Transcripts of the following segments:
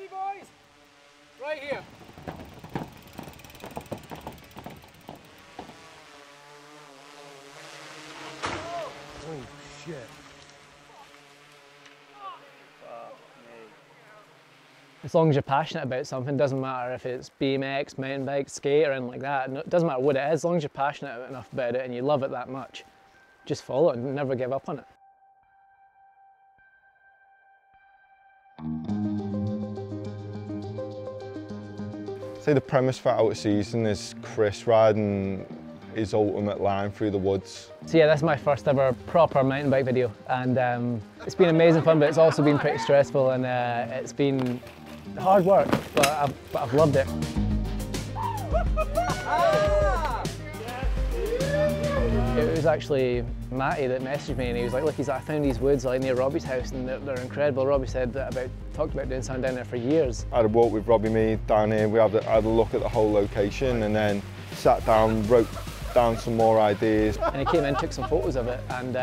Ready, boys? Right here. Oh, shit. As long as you're passionate about something, doesn't matter if it's BMX, mountain bike, skate or anything like that, it doesn't matter what it is, as long as you're passionate enough about it and you love it that much, just follow it and never give up on it. Say the premise for Out of Season is Kriss riding his ultimate line through the woods. So yeah, that's my first ever proper mountain bike video, and it's been amazing fun, but it's also been pretty stressful, and it's been hard work, but I've loved it. It was actually Matty that messaged me, and he was like, look, I found these woods like near Robbie's house and they're incredible. Robbie said that talked about doing something down there for years. I had a walk with Robbie me down here, we had a look at the whole location and then sat down, wrote down some more ideas. And he came in, took some photos of it and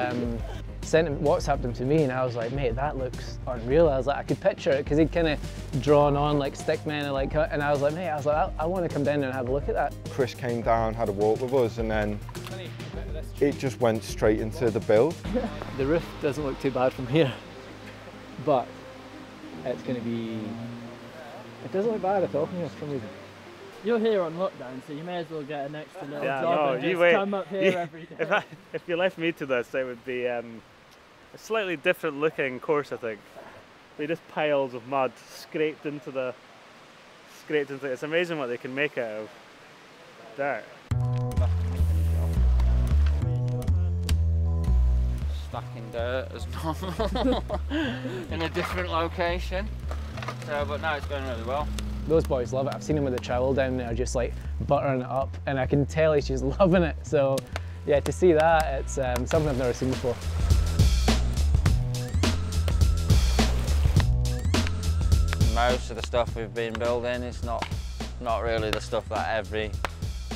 WhatsApped them to me, and I was like, mate, that looks unreal. I was like, I could picture it because he'd kind of drawn on like stickmen and I was like, mate, I want to come down there and have a look at that. Kriss came down, had a walk with us, and then it just went straight into the build. The roof doesn't look too bad from here, but it's going to be, it doesn't look bad at all from here for some reason. You're here on lockdown, so you may as well get an extra little job no, and just come up here every day. If you left me to this, it would be a slightly different looking course, I think. They're just piles of mud scraped into it's amazing what they can make out of dirt. Stacking dirt as normal in a different location. So, but no, it's going really well. Those boys love it. I've seen him with the trowel down there just like buttering it up, and I can tell he's just loving it. So yeah, to see that, it's something I've never seen before. Most of the stuff we've been building is not really the stuff that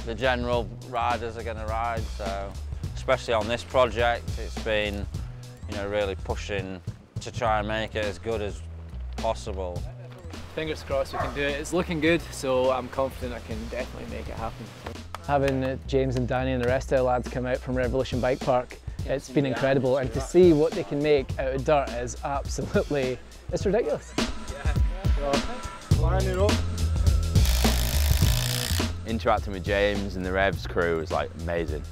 the general riders are going to ride. So especially on this project, it's been, you know, really pushing to try and make it as good as possible. Fingers crossed we can do it. It's looking good, so I'm confident I can definitely make it happen. Having James and Danny and the rest of the lads come out from Revolution Bike Park, it's been incredible, and to see what they can make out of dirt is absolutely, it's ridiculous. Interacting with James and the Revs crew is like amazing.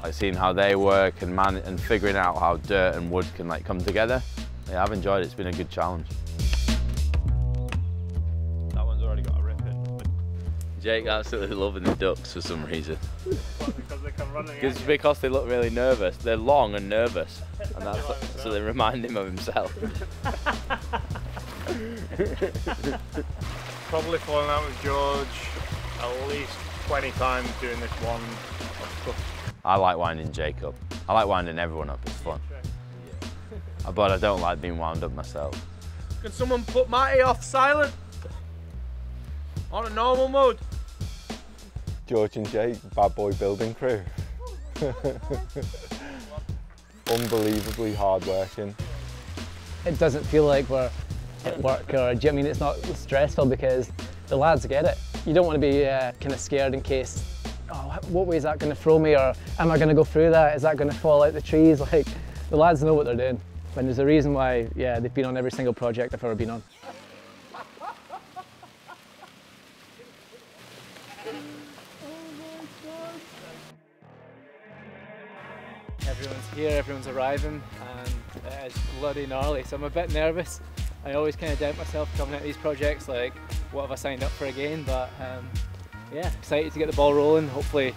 Like seeing how they work and figuring out how dirt and wood can like come together. Yeah, I've enjoyed it. It's been a good challenge. That one's already got a rip in. Jake absolutely loving the ducks for some reason. Because they come running at you. Because they look really nervous. They're long and nervous, and so they remind him of himself. Probably falling out with George at least 20 times doing this one. I like winding Jake up. I like winding everyone up, it's fun. But I don't like being wound up myself. Can someone put Matty off silent? On a normal mode? George and Jake, bad boy building crew. Unbelievably hard working. It doesn't feel like we're at work or, I mean, it's not stressful because the lads get it. You don't want to be kind of scared in case, oh, what way is that going to throw me, or am I going to go through that? Is that going to fall out the trees? Like, the lads know what they're doing. And there's a reason why, yeah, they've been on every single project I've ever been on. Everyone's here, everyone's arriving, and it's bloody gnarly, so I'm a bit nervous. I always kind of doubt myself coming out of these projects, like, what have I signed up for again? But yeah, excited to get the ball rolling, hopefully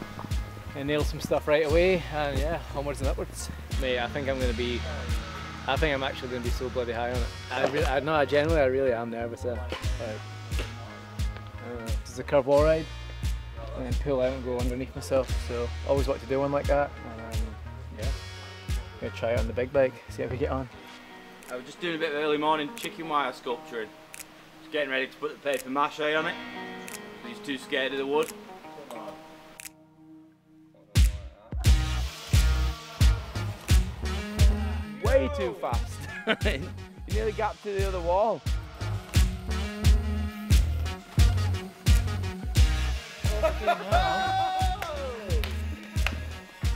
nail some stuff right away, and yeah, onwards and upwards. Mate, I think I'm actually going to be so bloody high on it. I really am nervous there. Like, it's a curve wall ride, and then pull out and go underneath myself, so always want to do one like that. Yeah, I'm going to try it on the big bike, see how we get on. I was just doing a bit of early morning chicken wire sculpturing. Just getting ready to put the paper mache on it. He's too scared of the wood. Way too fast. You nearly got to the other wall.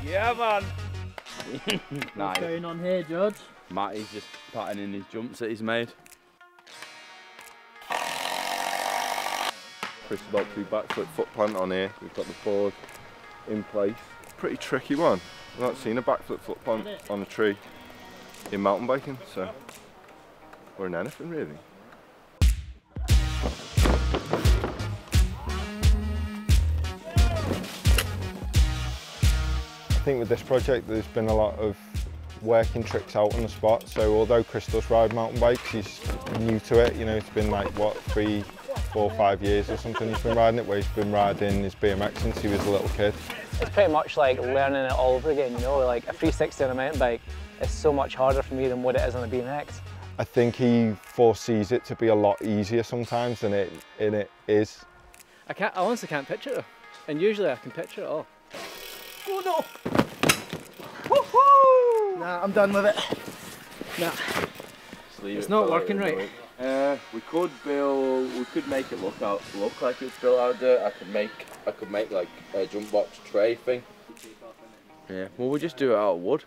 Yeah, man. What's going on here, George? Matty's just patterning his jumps that he's made. Kriss about to do backflip foot plant on here. We've got the board in place. Pretty tricky one. I've not seen a backflip foot plant on a tree in mountain biking, so, or in anything really. I think with this project there's been a lot of working tricks out on the spot, so although Kriss does ride mountain bikes, he's new to it. You know, it's been like, what, 3, 4, 5 years or something he's been riding it, where he's been riding his BMX since he was a little kid. It's pretty much like learning it all over again, you know, like a 360 on a mountain bike is so much harder for me than what it is on a BMX. I think he foresees it to be a lot easier sometimes than it is. I honestly can't picture it, and usually I can picture it all. Oh no! Woohoo! Nah, I'm done with it. Nah. It's not working right. We could make it look like it's built out of dirt. I could make like a jump box tray thing. Yeah, well we'll just do it out of wood.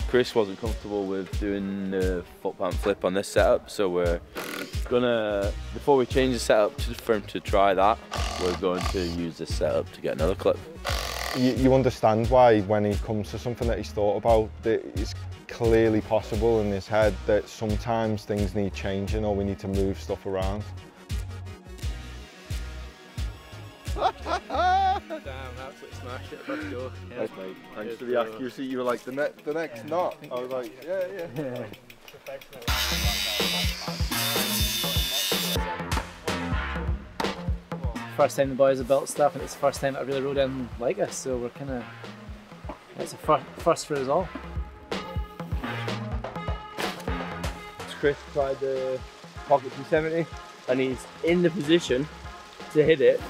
Kriss wasn't comfortable with doing the foot plant flip on this setup, so we're gonna, before we change the setup for him to try that, we're going to use this setup to get another clip. You understand why when he comes to something that he's thought about, that it's clearly possible in his head that sometimes things need changing or we need to move stuff around. Damn, absolutely smashed it. Let's go. Yeah. Thanks, mate. Thanks for the accuracy. You were like, the next knot. I was like, yeah. First time the boys have built stuff, and it's the first time I really rode in like this, so we're kind of, it's a first for us all. Kriss tried the pocket 270 and he's in the position to hit it,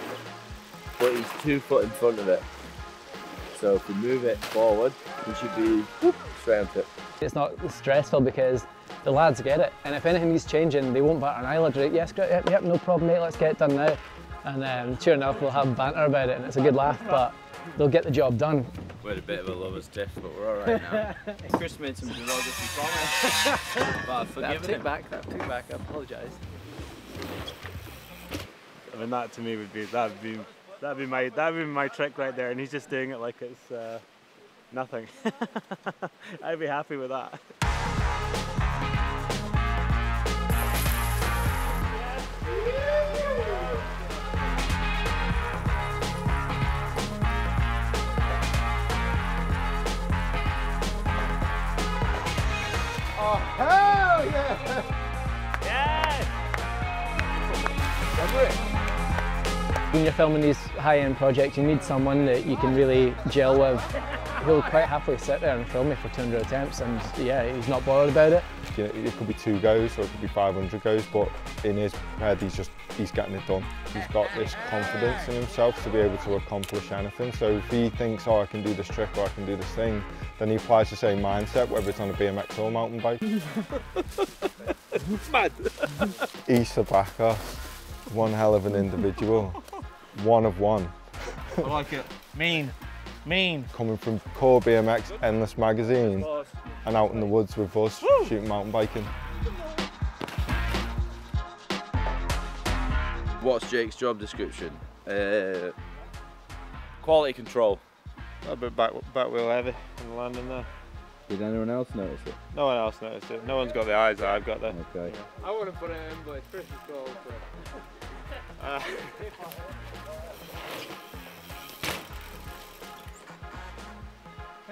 but he's 2 foot in front of it. So if we move it forward, we should be straight onto it. It's not stressful because the lads get it, and if anything needs changing, they won't bat an eyelid. Right? Yes, great, yep, no problem, mate, let's get it done now. And sure enough, we'll have banter about it, and it's a good laugh, but they'll get the job done. We had a bit of a lover's tiff, but we're all right now. Kriss made some derogatory comments, but I've forgiven him. That took back, I apologise. I mean, that to me would be that'd be my trick right there, and he's just doing it like it's nothing. I'd be happy with that. Oh, hell yeah! When you're filming these high-end projects, you need someone that you can really gel with. He'll quite happily sit there and film me for 200 attempts, and yeah, he's not bothered about it. You know, it could be 2 goes or it could be 500 goes, but in his head he's getting it done. He's got this confidence in himself to be able to accomplish anything. So if he thinks, oh, I can do this trick or I can do this thing, then he applies the same mindset, whether it's on a BMX or mountain bike. Mad. He's Sabaka, one hell of an individual, one of one. I like it. Mean. Coming from core BMX, Endless Magazine, and out in the woods with us, shooting mountain biking. What's Jake's job description? Quality control. A bit back wheel heavy in the landing there. Did anyone else notice it? No one else noticed it. No one's got the eyes that I've got there. Okay. I want to put it in, but it's pretty cold. I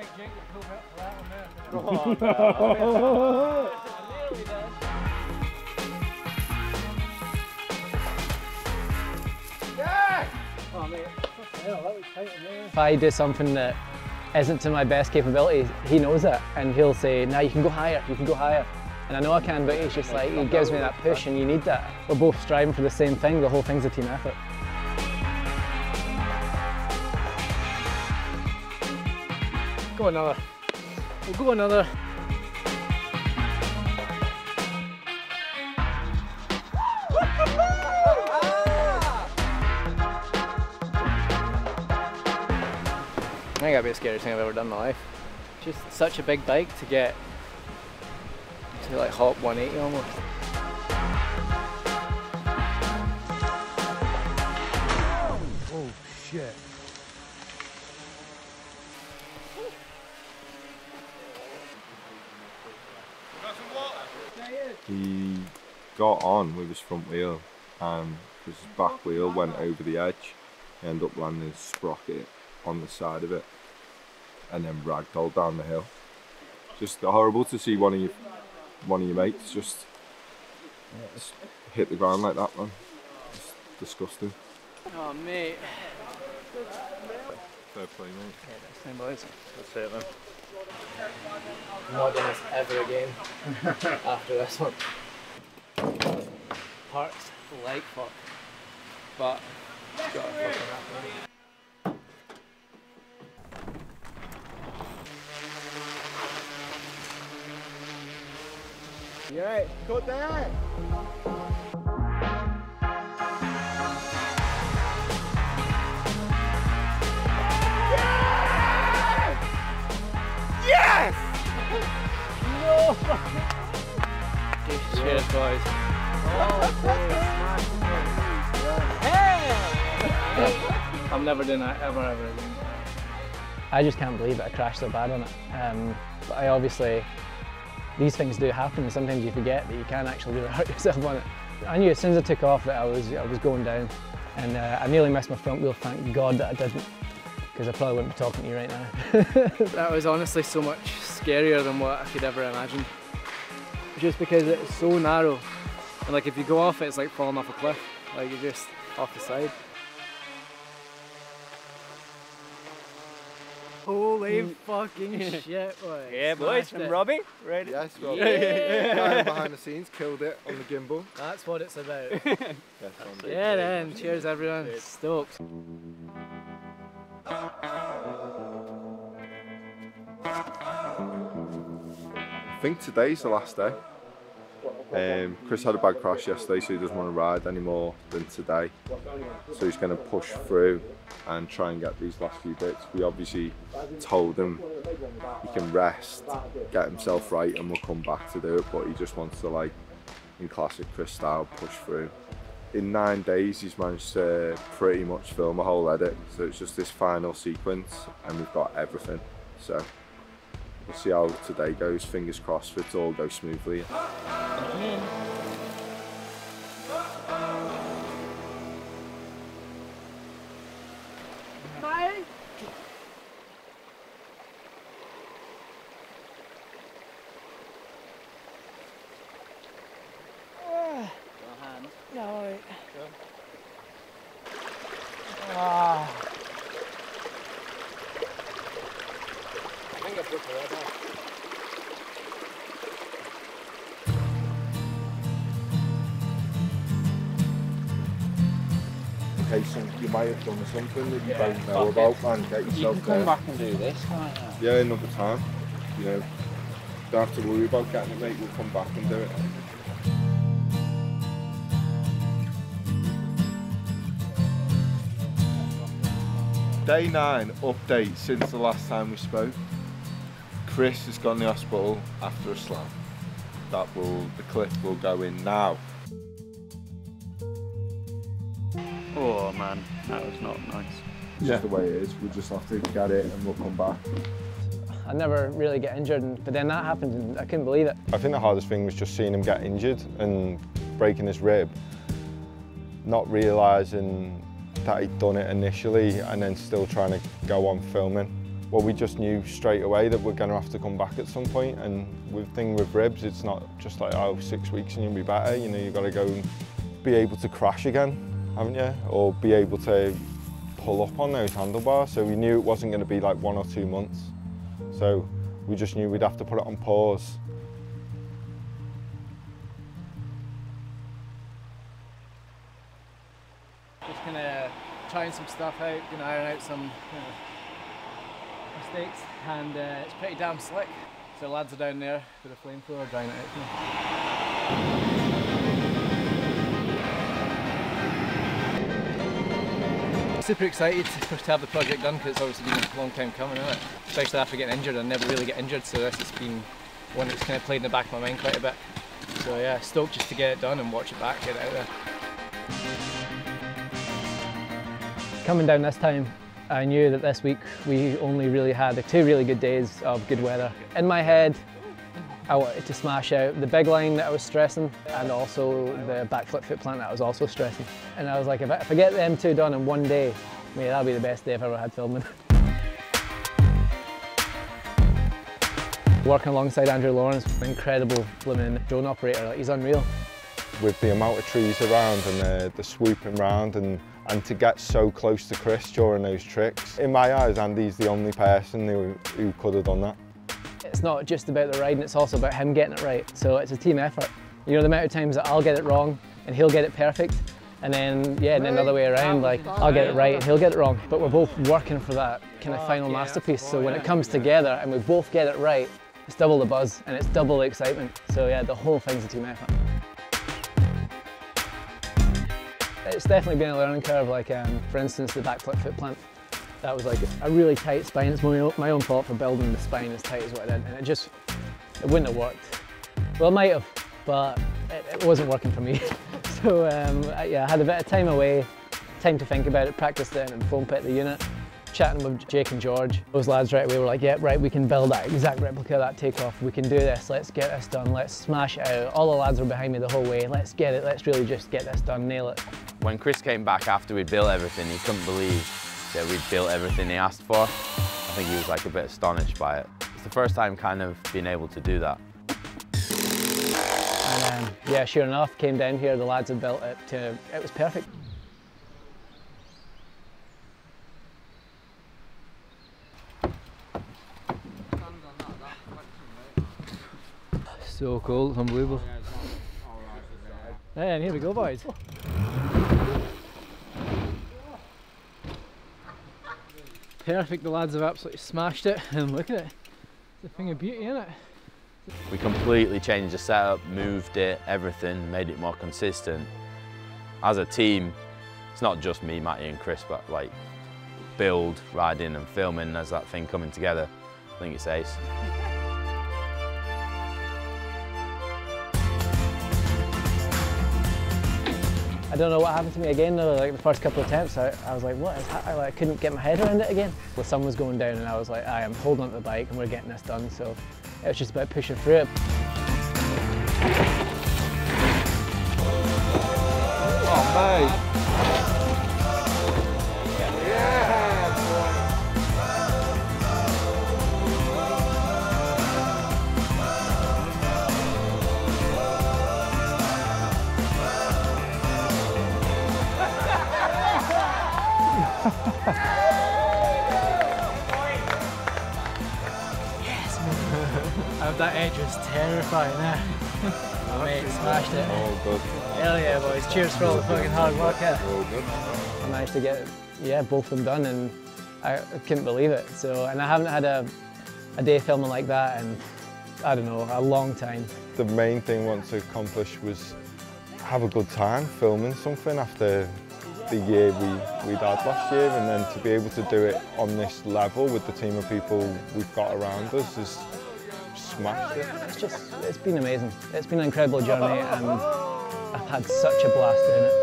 think Jake would pull that one there. Oh, oh, mate. Hell, that was tight in there. If I do something that isn't to my best capability, he knows it, and he'll say, "Nah, you can go higher, you can go higher." And I know I can, but he's just like, he gives me that push, and you need that. We're both striving for the same thing. The whole thing's a team effort. Go another. We'll go another. think that'd be the scariest thing I've ever done in my life. Just such a big bike to get to like hop 180 almost. Oh shit. He got on with his front wheel and his back wheel went over the edge. He ended up landing his sprocket on the side of it and then ragdolled down the hill. Just horrible to see one of your mates just hit the ground like that, man. It's disgusting. Oh mate. Fair play, mate. Yeah, that's fine, boys. That's it then. I'm not doing this ever again after this one. Parts like fuck, but gotta fucking happen. Yeah, cut that! Yes! No! Cheers, boys. I'm never doing that ever again. I just can't believe that I crashed so bad on it. But I obviously, these things do happen and sometimes you forget that you can actually really hurt yourself on it. I knew as soon as I took off that I was going down, and I nearly missed my front wheel, thank God that I didn't, because I probably wouldn't be talking to you right now. That was honestly so much scarier than what I could ever imagine. Just because it's so narrow, and like if you go off it, it's like falling off a cliff, like you're just off the side. Holy fucking shit, boy. Yeah, boys, from Robbie. Ready? Yes, Rob. Yeah. Behind the scenes, killed it on the gimbal. That's what it's about. Yes, Yeah then, cheers everyone. Stoked. I think today's the last day. Kriss had a bad crash yesterday, so he doesn't want to ride any more than today. So he's going to push through and try and get these last few bits. We obviously told him he can rest, get himself right, and we'll come back to do it. But he just wants to, like, in classic Kriss style, push through. In 9 days, he's managed to pretty much film a whole edit. So it's just this final sequence, and we've got everything. So we'll see how today goes. Fingers crossed for it to all go smoothly. Bye. No, wait. Ah. I think I put the red off. Okay, so you might have done something that you don't know about, man. Get yourself there. Come back and do this, can't you? Yeah, another time. You know, don't have to worry about getting it, mate. We'll come back and do it. Day 9 update since the last time we spoke. Kriss has gone to the hospital after a slam. The clip will go in now. Oh man, that was not nice. It's just the way it is. We'll just have to get it and we'll come back. I never really get injured, but then that happened and I couldn't believe it. I think the hardest thing was just seeing him get injured and breaking his rib, not realising that he'd done it initially and then still trying to go on filming. Well, we just knew straight away that we're going to have to come back at some point, and with ribs, it's not just like, oh, 6 weeks and you'll be better. You know, you've got to go and be able to crash again, haven't you? Or be able to pull up on those handlebars. So we knew it wasn't going to be like 1 or 2 months. So we just knew we'd have to put it on pause. Just kind of trying some stuff out, gonna iron out some mistakes, and it's pretty damn slick. So lads are down there with a flamethrower drying it out for me. super excited to have the project done because it's obviously been a long time coming, isn't it? Especially after getting injured. I never really get injured, so this has been one that's kind of played in the back of my mind quite a bit. So yeah, stoked just to get it done and watch it back, get it out there. Coming down this time, I knew that this week we only really had 2 really good days of good weather. In my head, I wanted to smash out the big line that I was stressing and also the backflip foot plant that I was also stressing. And I was like, if I get them 2 done in one day, mate, that'll be the best day I've ever had filming. Working alongside Andrew Lawrence, incredible blooming drone operator, like, he's unreal. With the amount of trees around and the swooping round and to get so close to Kriss during those tricks. In my eyes, Andy's the only person who could have done that. It's not just about the riding, it's also about him getting it right. So it's a team effort. You know, the amount of times that I'll get it wrong and he'll get it perfect, and then, yeah, and then the other way around, like, I'll get it right and he'll get it wrong. But we're both working for that kind of final masterpiece. So when it comes together and we both get it right, it's double the buzz and it's double the excitement. So yeah, the whole thing's a team effort. It's definitely been a learning curve, like for instance the backflip foot plant. That was like a really tight spine. It's my own fault for building the spine as tight as what I did, and it wouldn't have worked. Well, it might have, but it wasn't working for me. So yeah, I had a bit of time away, time to think about it, practiced it and foam pit the unit, chatting with Jake and George. Those lads right away were like, yeah, right, we can build that exact replica of that takeoff. We can do this, let's get this done, let's smash it out. All the lads were behind me the whole way, let's get it, let's really just get this done, nail it. When Kriss came back after we'd built everything, he couldn't believe that we'd built everything he asked for. I think he was like a bit astonished by it. It's the first time kind of being able to do that. And yeah, sure enough, came down here, the lads had built it it was perfect. So cold, it's unbelievable. And here we go, boys. Perfect, the lads have absolutely smashed it, and look at it. It's a thing of beauty, isn't it? We completely changed the setup, moved it, everything, made it more consistent. As a team, it's not just me, Matty and Kriss, but like build, riding and filming as that thing coming together. I think it's ace. I don't know what happened to me again though, like the first couple of attempts, I was like, what is happening? I couldn't get my head around it again. The sun was going down and I was like, I am holding on to the bike and we're getting this done, so it was just about pushing through it. Oh, mate! Yes, man. That edge was terrifying there. Oh, mate, smashed it. Oh, good. Hell yeah, boys. Cheers for all the fucking hard work. Oh, good. I managed to get, yeah, both of them done and I couldn't believe it. So, and I haven't had a day filming like that in, I don't know, a long time. The main thing I wanted to accomplish was have a good time filming something after the year we'd had last year, and then to be able to do it on this level with the team of people we've got around us is smashed it. It's been amazing. It's been an incredible journey and I've had such a blast doing it.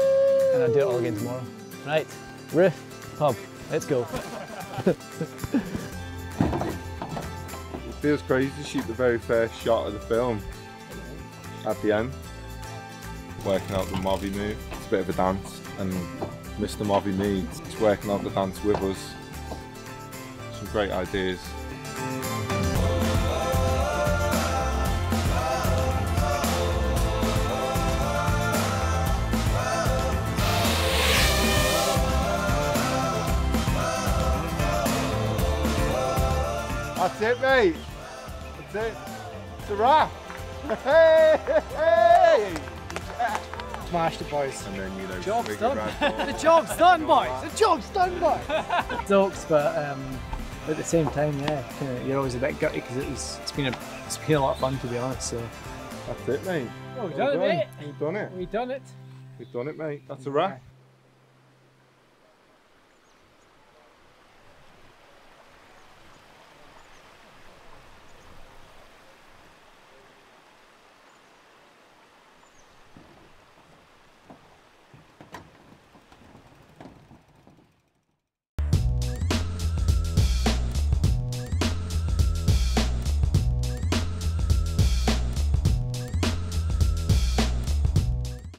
And I'll do it all again tomorrow. Right, roof, pub, let's go. It feels crazy to shoot the very first shot of the film at the end. Working out the Movie move. It's a bit of a dance, and Mr. Movie Me is working out the dance with us. Some great ideas. That's it, mate. That's it. It's a wrap. Hey, hey. Smashed it, boys. And then, you know, Job's done. The job's done, boys. The job's done, boys. Jokes, but at the same time, yeah, you're always a bit gutty because it's been a lot of fun, to be honest. So that's it, mate. Oh, we've done it, mate. We've done it. We've done it. We've done it, mate. That's a wrap.